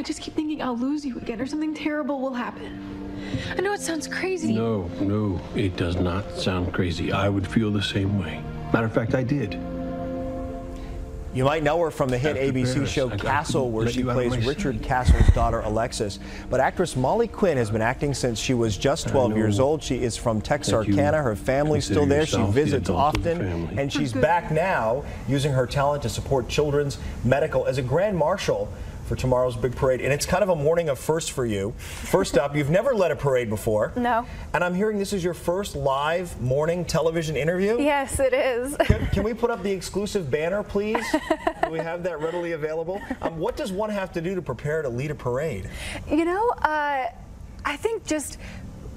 just keep thinking I'll lose you again or something terrible will happen. I know it sounds crazy. No, no, it does not sound crazy. I would feel the same way. Matter of fact, I did. You might know her from the hit ABC show Castle, where she plays Richard Castle's daughter, Alexis. But actress Molly Quinn has been acting since she was just 12 years old. She is from Texarkana. Her family's still there. She visits often. And she's back now using her talent to support children's medical as a grand marshal for tomorrow's big parade. And it's kind of a morning of firsts for you. First up, you've never led a parade before. No. And I'm hearing this is your first live morning television interview? Yes, it is. Can we put up the exclusive banner, please? Do we have that readily available? What does one have to do to prepare to lead a parade? You know, I think just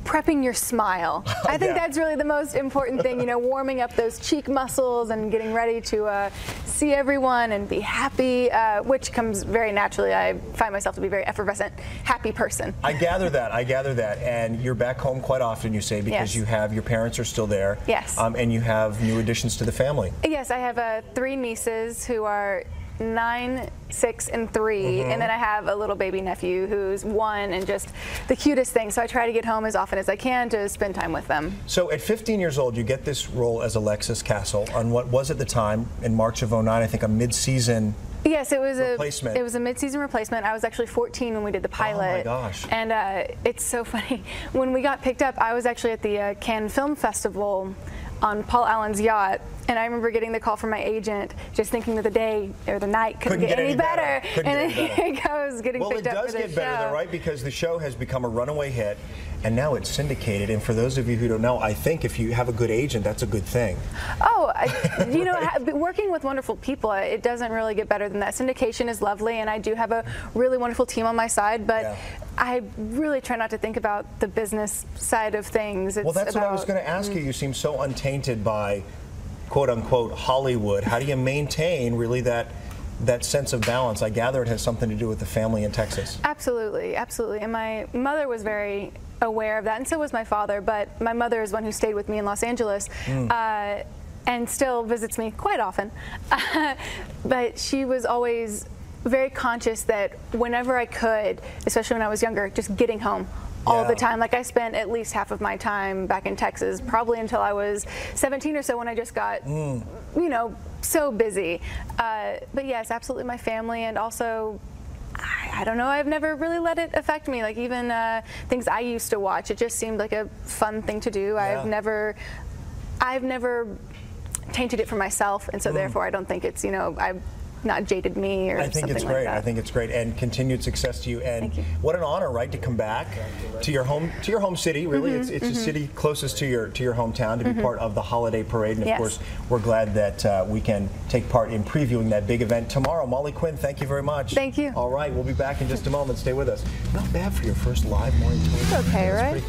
prepping your smile. I think that's really the most important thing, you know, warming up those cheek muscles and getting ready to see everyone and be happy, which comes very naturally. I find myself to be a very effervescent, happy person. I gather that. And you're back home quite often, you say, because you have, your parents are still there. Yes. And you have new additions to the family. Yes, I have 3 nieces who are 9, 6, and 3, and then I have a little baby nephew who's 1 and just the cutest thing. So I try to get home as often as I can to spend time with them. So at 15 years old, you get this role as Alexis Castle on what was at the time, in March of '09, I think a mid-season. Yes, it was replacement. It was a mid-season replacement. I was actually 14 when we did the pilot. Oh my gosh! And it's so funny. When we got picked up, I was actually at the Cannes Film Festival on Paul Allen's yacht, and I remember getting the call from my agent, just thinking that the day or the night couldn't get any better. And then here it goes, getting picked up for the show. Well, it does get better, though, right? Because the show has become a runaway hit, and now it's syndicated. And for those of you who don't know, I think if you have a good agent, that's a good thing. Oh, you know, working with wonderful people, it doesn't really get better than that. Syndication is lovely, and I do have a really wonderful team on my side, but I really try not to think about the business side of things. Well, that's what I was going to ask you. You seem so untainted by, quote unquote, Hollywood. How do you maintain really that sense of balance? I gather it has something to do with the family in Texas. Absolutely, absolutely. And my mother was very aware of that, and so was my father. But my mother is one who stayed with me in Los Angeles. And still visits me quite often. But she was always very conscious that whenever I could, especially when I was younger, just getting home all the time. Like I spent at least half of my time back in Texas, probably until I was 17 or so, when I just got, you know, so busy. But yes, absolutely my family, and also, I don't know, I've never really let it affect me. Like even things I used to watch, it just seemed like a fun thing to do. I've never tainted it for myself, and so therefore I don't think it's, you know, I've not jaded me or something like that. I think it's great. I think it's great, and continued success to you. And what an honor, right, to come back to your home city. Really, it's the city closest to your hometown, to be part of the holiday parade. And of course, we're glad that we can take part in previewing that big event tomorrow. Molly Quinn, thank you very much. Thank you. All right, we'll be back in just a moment. Stay with us. Not bad for your first live morning television. It's okay, right?